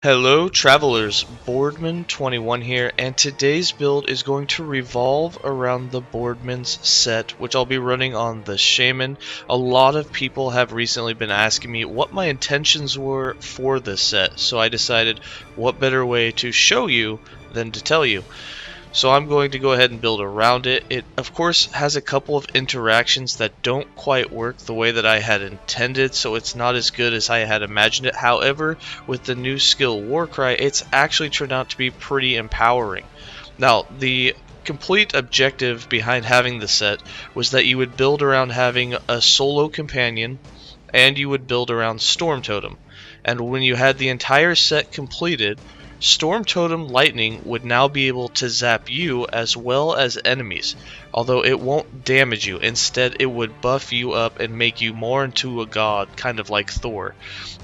Hello travelers, Boardman21 here, and today's build is going to revolve around the Boardman's set, which I'll be running on the Shaman. A lot of people have recently been asking me what my intentions were for this set, so I decided what better way to show you than to tell you. So I'm going to go ahead and build around it. It of course has a couple of interactions that don't quite work the way that I had intended, so it's not as good as I had imagined it. However, with the new skill Warcry, it's actually turned out to be pretty empowering. Now, the complete objective behind having the set was that you would build around having a solo companion, and you would build around Storm Totem. And when you had the entire set completed, Storm Totem Lightning would now be able to zap you as well as enemies, although it won't damage you. Instead, it would buff you up and make you more into a god, kind of like Thor,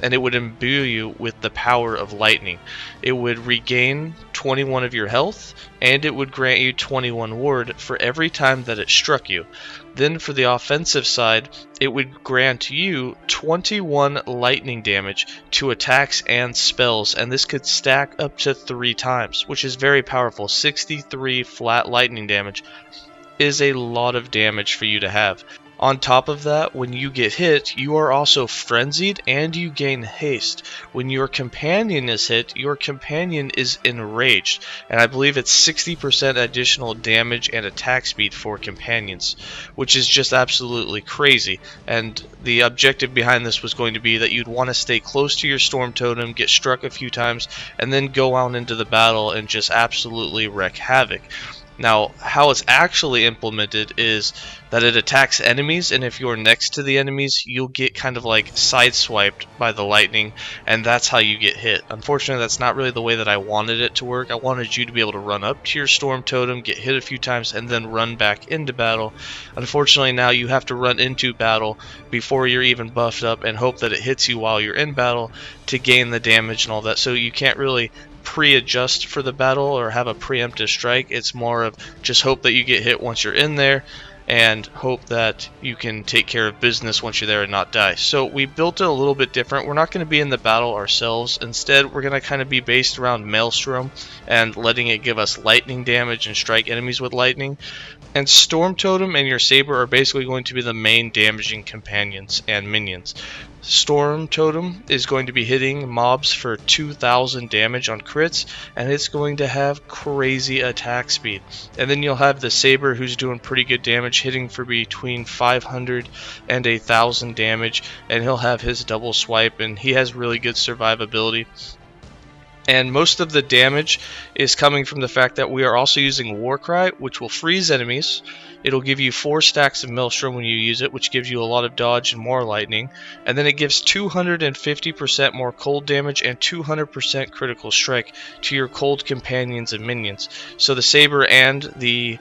and it would imbue you with the power of lightning. It would regain 21 of your health, and it would grant you 21 ward for every time that it struck you. Then for the offensive side, it would grant you 21 lightning damage to attacks and spells, and this could stack up to 3 times, which is very powerful. 63 flat lightning damage is a lot of damage for you to have. On top of that, when you get hit, you are also frenzied and you gain haste. When your companion is hit, your companion is enraged, and I believe it's 60% additional damage and attack speed for companions, which is just absolutely crazy. And the objective behind this was going to be that you'd want to stay close to your Storm Totem, get struck a few times, and then go out into the battle and just absolutely wreak havoc. Now, how it's actually implemented is that it attacks enemies, and if you're next to the enemies, you'll get kind of like sideswiped by the lightning, and that's how you get hit. Unfortunately, that's not really the way that I wanted it to work. I wanted you to be able to run up to your Storm Totem, get hit a few times, and then run back into battle. Unfortunately, now you have to run into battle before you're even buffed up and hope that it hits you while you're in battle to gain the damage and all that, so you can't really pre-adjust for the battle or have a preemptive strike. It's more of just hope that you get hit once you're in there and hope that you can take care of business once you're there and not die. So we built it a little bit different. We're not going to be in the battle ourselves. Instead, we're going to kind of be based around Maelstrom and letting it give us lightning damage and strike enemies with lightning. And Storm Totem and your Saber are basically going to be the main damaging companions and minions. Storm Totem is going to be hitting mobs for 2,000 damage on crits, and it's going to have crazy attack speed. And then you'll have the Saber, who's doing pretty good damage, hitting for between 500 and 1,000 damage, and he'll have his double swipe, and he has really good survivability. And most of the damage is coming from the fact that we are also using Warcry, which will freeze enemies. It'll give you 4 stacks of Maelstrom when you use it, which gives you a lot of dodge and more lightning. And then it gives 250% more cold damage and 200% critical strike to your cold companions and minions. So the Saber and the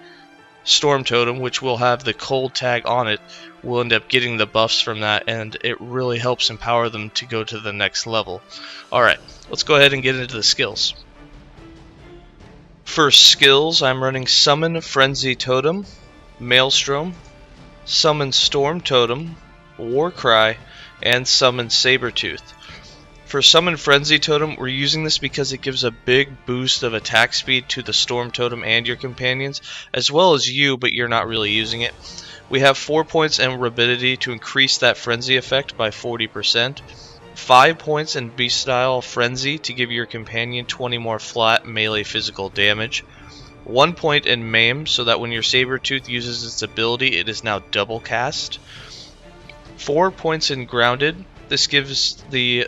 Storm Totem, which will have the cold tag on it, will end up getting the buffs from that, and it really helps empower them to go to the next level. Alright, let's go ahead and get into the skills. For skills, I'm running Summon Frenzy Totem, Maelstrom, Summon Storm Totem, Warcry, and Summon Sabertooth. For Summon Frenzy Totem, we're using this because it gives a big boost of attack speed to the Storm Totem and your companions, as well as you, but you're not really using it. We have 4 points in Rapidity to increase that Frenzy effect by 40%, 5 points in Beast Style Frenzy to give your companion 20 more flat melee physical damage, 1 point in Maim so that when your Sabertooth uses its ability it is now double cast, 4 points in Grounded. This gives the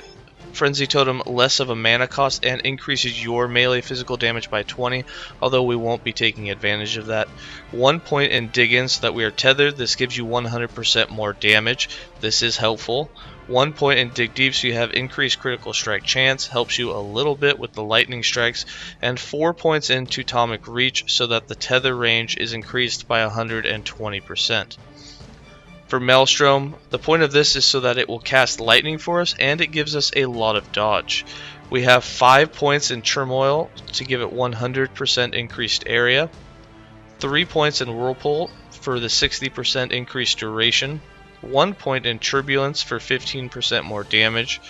Frenzy Totem less of a mana cost and increases your melee physical damage by 20, although we won't be taking advantage of that. 1 point in Dig In so that we are tethered. This gives you 100% more damage. This is helpful. 1 point in Dig Deep so you have increased critical strike chance, helps you a little bit with the lightning strikes, and 4 points in Teutonic Reach so that the tether range is increased by 120%. For Maelstrom, the point of this is so that it will cast lightning for us, and it gives us a lot of dodge. We have 5 points in Turmoil to give it 100% increased area, 3 points in Whirlpool for the 60% increased duration, 1 point in Turbulence for 15% more damage,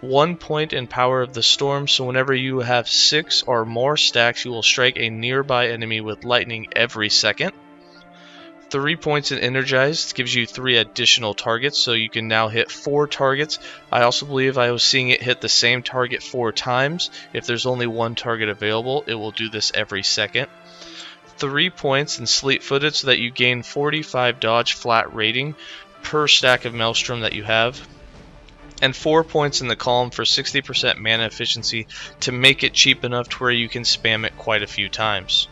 1 point in Power of the Storm, so whenever you have 6 or more stacks, you will strike a nearby enemy with lightning every second. 3 points in Energized gives you 3 additional targets, so you can now hit 4 targets. I also believe I was seeing it hit the same target 4 times. If there's only 1 target available, it will do this every second. 3 points in Sleet-Footed so that you gain 45 dodge flat rating per stack of Maelstrom that you have. And 4 points in the Calm for 60% mana efficiency to make it cheap enough to where you can spam it quite a few times.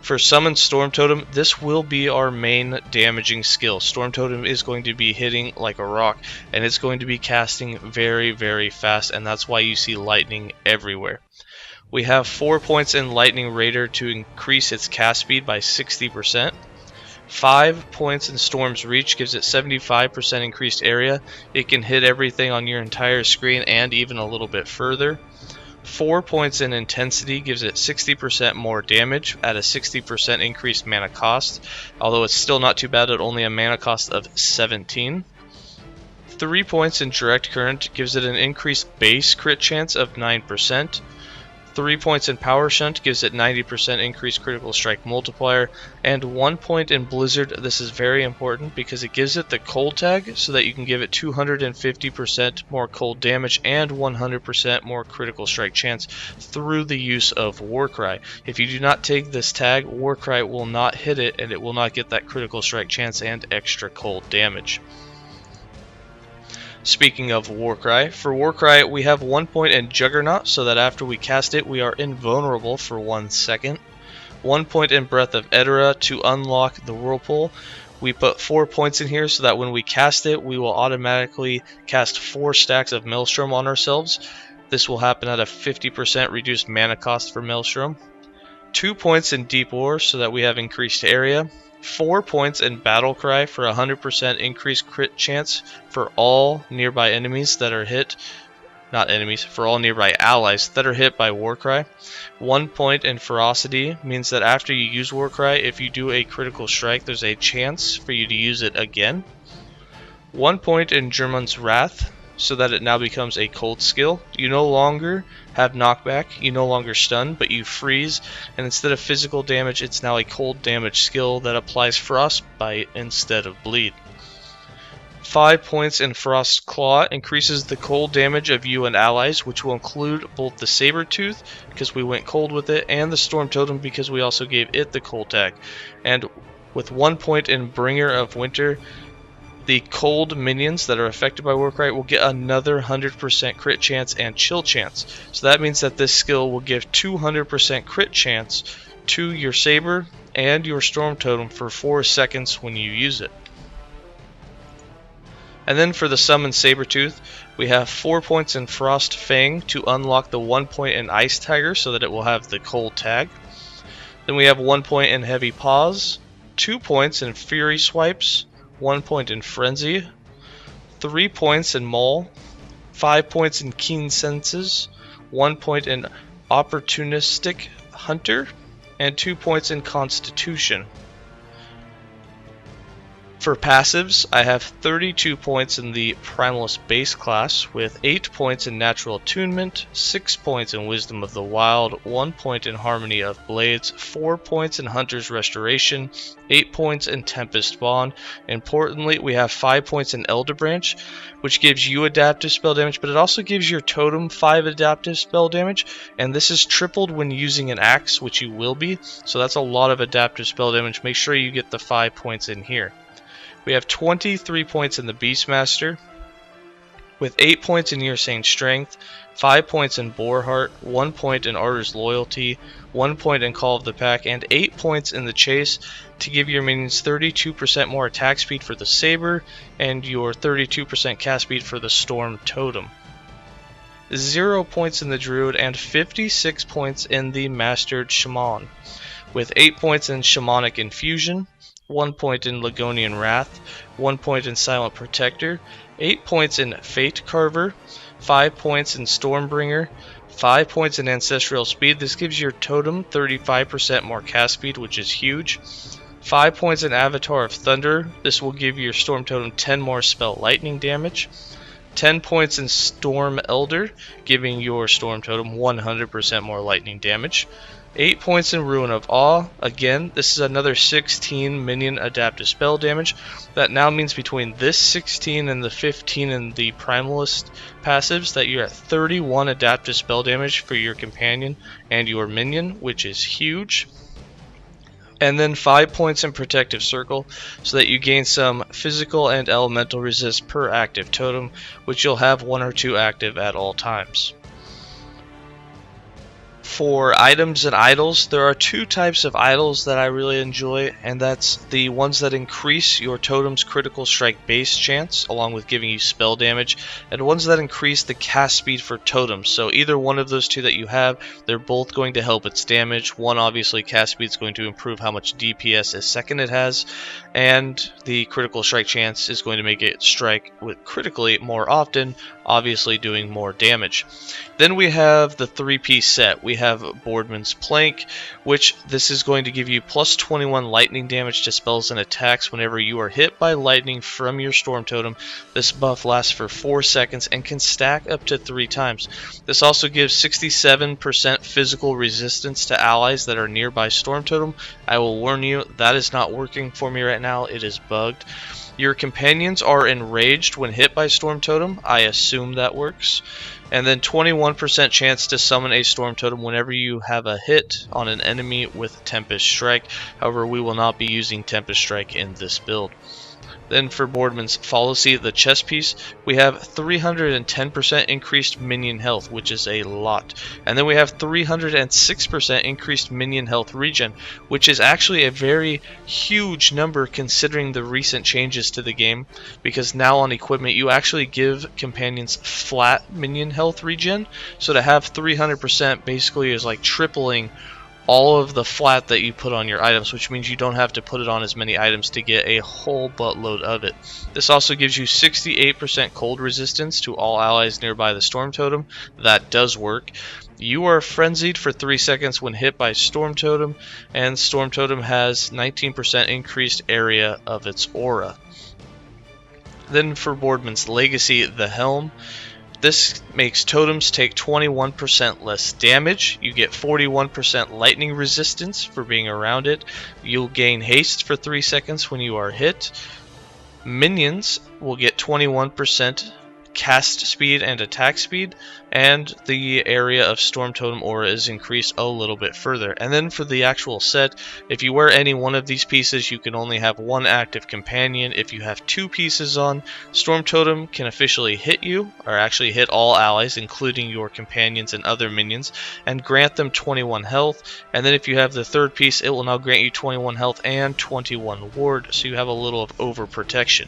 For Summon Storm Totem, this will be our main damaging skill. Storm Totem is going to be hitting like a rock, and it's going to be casting very, very fast, and that's why you see lightning everywhere. We have 4 points in Lightning Raider to increase its cast speed by 60%. 5 points in Storm's Reach gives it 75% increased area. It can hit everything on your entire screen and even a little bit further. 4 points in Intensity gives it 60% more damage at a 60% increased mana cost, although it's still not too bad at only a mana cost of 17. 3 points in Direct Current gives it an increased base crit chance of 9%. 3 points in Power Shunt gives it 90% increased critical strike multiplier, and 1 point in Blizzard. This is very important because it gives it the cold tag so that you can give it 250% more cold damage and 100% more critical strike chance through the use of Warcry. If you do not take this tag, Warcry will not hit it and it will not get that critical strike chance and extra cold damage. Speaking of Warcry, for Warcry we have 1 point in Juggernaut so that after we cast it we are invulnerable for 1 second. 1 point in Breath of Edera to unlock the Whirlpool. We put 4 points in here so that when we cast it we will automatically cast 4 stacks of Maelstrom on ourselves. This will happen at a 50% reduced mana cost for Maelstrom. 2 points in Deep War so that we have increased area. 4 points in Battle Cry for 100% increased crit chance for all nearby enemies that are hit. Not enemies, for all nearby allies that are hit by Warcry. 1 point in Ferocity means that after you use Warcry, if you do a critical strike, there's a chance for you to use it again. 1 point in German's Wrath, so that it now becomes a cold skill. You no longer have knockback, you no longer stun, but you freeze, and instead of physical damage, it's now a cold damage skill that applies Frostbite instead of Bleed. 5 points in Frost Claw increases the cold damage of you and allies, which will include both the Sabertooth, because we went cold with it, and the Storm Totem, because we also gave it the cold tag. And with 1 point in Bringer of Winter, the cold minions that are affected by Warcry will get another 100% crit chance and chill chance. So that means that this skill will give 200% crit chance to your Saber and your Storm Totem for 4 seconds when you use it. And then for the Summon Sabertooth, we have 4 points in Frost Fang to unlock the 1 point in Ice Tiger so that it will have the cold tag. Then we have 1 point in Heavy Paws, 2 points in Fury Swipes, 1 point in Frenzy, 3 points in Maul, 5 points in Keen Senses, 1 point in Opportunistic Hunter, and 2 points in Constitution. For passives, I have 32 points in the Primalist base class, with 8 points in Natural Attunement, 6 points in Wisdom of the Wild, 1 point in Harmony of Blades, 4 points in Hunter's Restoration, 8 points in Tempest Bond. Importantly, we have 5 points in Elder Branch, which gives you adaptive spell damage, but it also gives your totem 5 adaptive spell damage, and this is tripled when using an axe, which you will be, so that's a lot of adaptive spell damage. Make sure you get the 5 points in here. We have 23 points in the Beastmaster, with 8 points in Yearsane Strength, 5 points in Boarheart, 1 point in Arter's Loyalty, 1 point in Call of the Pack, and 8 points in the Chase to give your minions 32% more attack speed for the Saber and your 32% cast speed for the Storm Totem. 0 points in the Druid and 56 points in the Mastered Shaman, with 8 points in Shamanic Infusion, 1 point in Ligonian Wrath, 1 point in Silent Protector, 8 points in Fate Carver, 5 points in Stormbringer, 5 points in Ancestral Speed. This gives your totem 35% more cast speed, which is huge. 5 points in Avatar of Thunder. This will give your Storm Totem 10 more spell lightning damage. 10 points in Storm Elder, giving your Storm Totem 100% more lightning damage. 8 points in Ruin of Awe. Again, this is another 16 minion adaptive spell damage. That now means between this 16 and the 15 in the Primalist passives that you're at 31 adaptive spell damage for your companion and your minion, which is huge. And then 5 points in Protective Circle, so that you gain some physical and elemental resist per active totem, which you'll have 1 or 2 active at all times. For items and idols, there are 2 types of idols that I really enjoy, and that's the ones that increase your totem's critical strike base chance, along with giving you spell damage, and ones that increase the cast speed for totems. So either one of those 2 that you have, they're both going to help its damage. One, obviously, cast speed is going to improve how much DPS a second it has, and the critical strike chance is going to make it strike with critically more often, obviously doing more damage. Then we have the 3-piece set. We have Boardman's Plank, which this is going to give you plus 21 lightning damage to spells and attacks whenever you are hit by lightning from your Storm Totem. This buff lasts for 4 seconds and can stack up to 3 times. This also gives 67% physical resistance to allies that are nearby Storm Totem. I will warn you, that is not working for me right now. It is bugged. Your companions are enraged when hit by Storm Totem. I assume that works. And then 21% chance to summon a Storm Totem whenever you have a hit on an enemy with Tempest Strike. However, we will not be using Tempest Strike in this build. Then for Boardman's Fallacy, the chest piece, we have 310% increased minion health, which is a lot. And then we have 306% increased minion health regen, which is actually a very huge number considering the recent changes to the game, because now on equipment you actually give companions flat minion health regen. So to have 300% basically is like tripling all of the flat that you put on your items, which means you don't have to put it on as many items to get a whole buttload of it. This also gives you 68% cold resistance to all allies nearby the Storm Totem. That does work. You are frenzied for 3 seconds when hit by Storm Totem, and Storm Totem has 19% increased area of its aura. Then for Boardman's Legacy, the Helm. This makes totems take 21% less damage. You get 41% lightning resistance for being around it. You'll gain haste for 3 seconds when you are hit. Minions will get 21% cast speed and attack speed, and the area of Storm Totem aura is increased a little bit further. And then for the actual set, if you wear any one of these pieces, you can only have 1 active companion. If you have 2 pieces on, Storm Totem can officially hit you, or actually hit all allies, including your companions and other minions, and grant them 21 health. And then if you have the 3rd piece, it will now grant you 21 health and 21 ward, so you have a little of overprotection.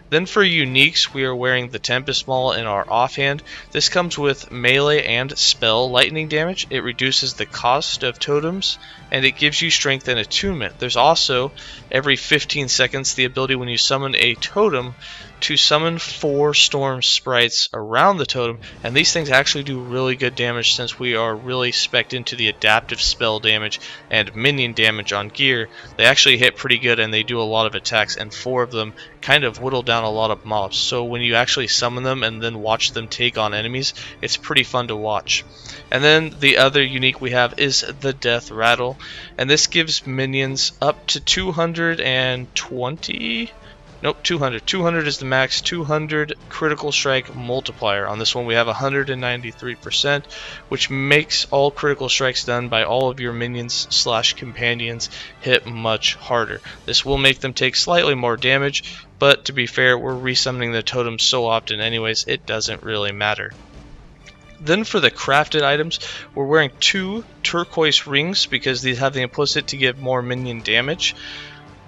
Then for uniques, we are wearing the Tempest Maul in our offhand. This comes with melee and spell lightning damage. It reduces the cost of totems, and it gives you strength and attunement. There's also, every 15 seconds, the ability when you summon a totem to summon 4 storm sprites around the totem, and these things actually do really good damage since we are really spec'd into the adaptive spell damage and minion damage on gear. They actually hit pretty good and they do a lot of attacks, and 4 of them kind of whittle down a lot of mobs. So when you actually summon them and then watch them take on enemies, it's pretty fun to watch. And then the other unique we have is the Death Rattle, and this gives minions up to 220. Nope, 200. 200 is the max. 200 critical strike multiplier. On this one we have 193%, which makes all critical strikes done by all of your minions / companions hit much harder. This will make them take slightly more damage, but to be fair, we're resummoning the totems so often anyways, it doesn't really matter. Then for the crafted items, we're wearing 2 turquoise rings because these have the implicit to give more minion damage.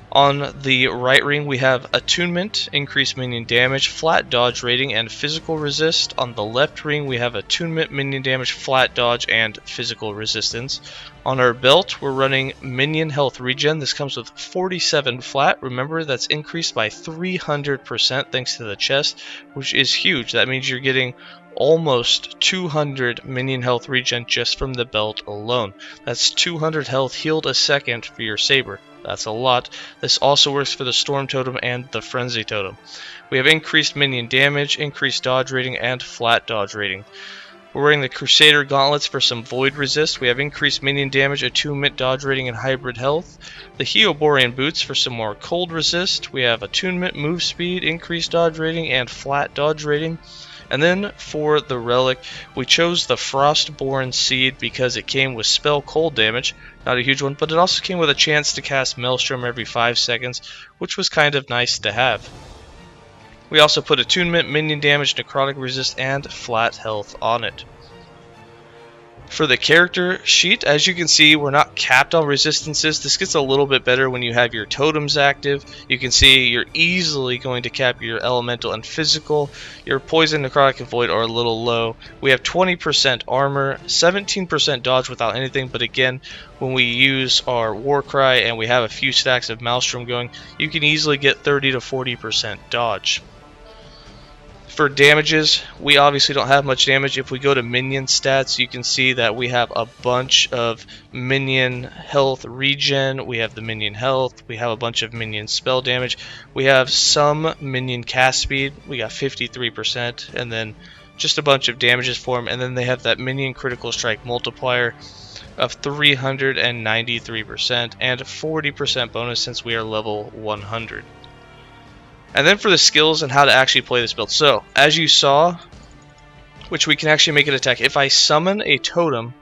On the right ring we have Attunement, increased minion damage, flat dodge rating, and physical resist. On the left ring we have Attunement, minion damage, flat dodge, and physical resistance. On our belt, we're running minion health regen. This comes with 47 flat. Remember, that's increased by 300% thanks to the chest, which is huge. That means you're getting almost 200 minion health regen just from the belt alone. That's 200 health healed a second for your saber. That's a lot. This also works for the Storm Totem and the Frenzy Totem. We have increased minion damage, increased dodge rating, and flat dodge rating. We're wearing the Crusader Gauntlets for some Void Resist. We have increased minion damage, attunement, dodge rating, and hybrid health. The Heoborean Boots for some more Cold Resist. We have attunement, move speed, increased dodge rating, and flat dodge rating. And then for the relic, we chose the Frostborn Seed because it came with spell cold damage, not a huge one, but it also came with a chance to cast Maelstrom every 5 seconds, which was kind of nice to have. We also put attunement, minion damage, necrotic resist, and flat health on it. For the character sheet, as you can see, we're not capped on resistances. This gets a little bit better when you have your totems active. You can see you're easily going to cap your elemental and physical. Your poison, necrotic, and void are a little low. We have 20% armor, 17% dodge without anything, but again, when we use our Warcry and we have a few stacks of Maelstrom going, you can easily get 30 to 40% dodge. For damages, we obviously don't have much damage. If we go to minion stats, you can see that we have a bunch of minion health regen, we have the minion health, we have a bunch of minion spell damage, we have some minion cast speed, we got 53%, and then just a bunch of damages for them, and then they have that minion critical strike multiplier of 393% and 40% bonus since we are level 100. And then for the skills and how to actually play this build. So, as you saw, which we can actually make it attack. If I summon a totem,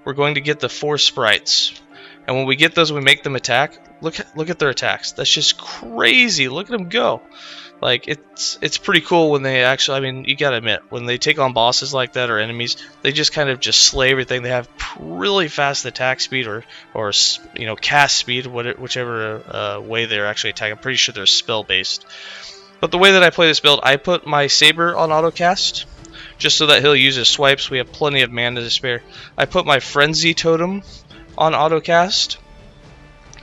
we're going to get the 4 sprites. And when we get those, we make them attack. Look at their attacks. That's just crazy. Look at them go. Like, it's pretty cool when they actually, I mean, you gotta admit, when they take on bosses like that or enemies, they just kind of just slay everything. They have really fast attack speed or you know, cast speed, whichever way they're actually attacking. I'm pretty sure they're spell based. But the way that I play this build, I put my saber on auto cast, just so that he'll use his swipes. We have plenty of mana to spare. I put my Frenzy Totem on auto cast,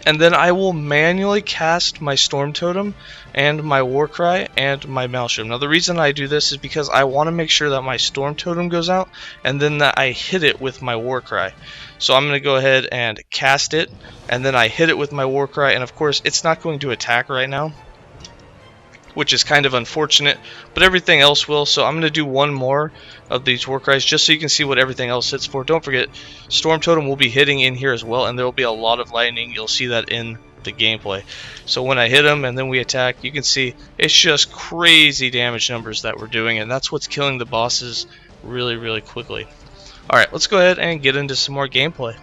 and then I will manually cast my Storm Totem and my Warcry and my Maelstrom. Now the reason I do this is because I want to make sure that my Storm Totem goes out and then that I hit it with my Warcry. So I'm going to go ahead and cast it, and then I hit it with my Warcry, and of course it's not going to attack right now, which is kind of unfortunate, but everything else will. So I'm going to do one more of these Warcries just so you can see what everything else hits for. Don't forget, Storm Totem will be hitting in here as well, and there will be a lot of lightning. You'll see that in the gameplay. So when I hit him and then we attack, you can see it's just crazy damage numbers that we're doing, and that's what's killing the bosses really, really quickly. Alright, let's go ahead and get into some more gameplay.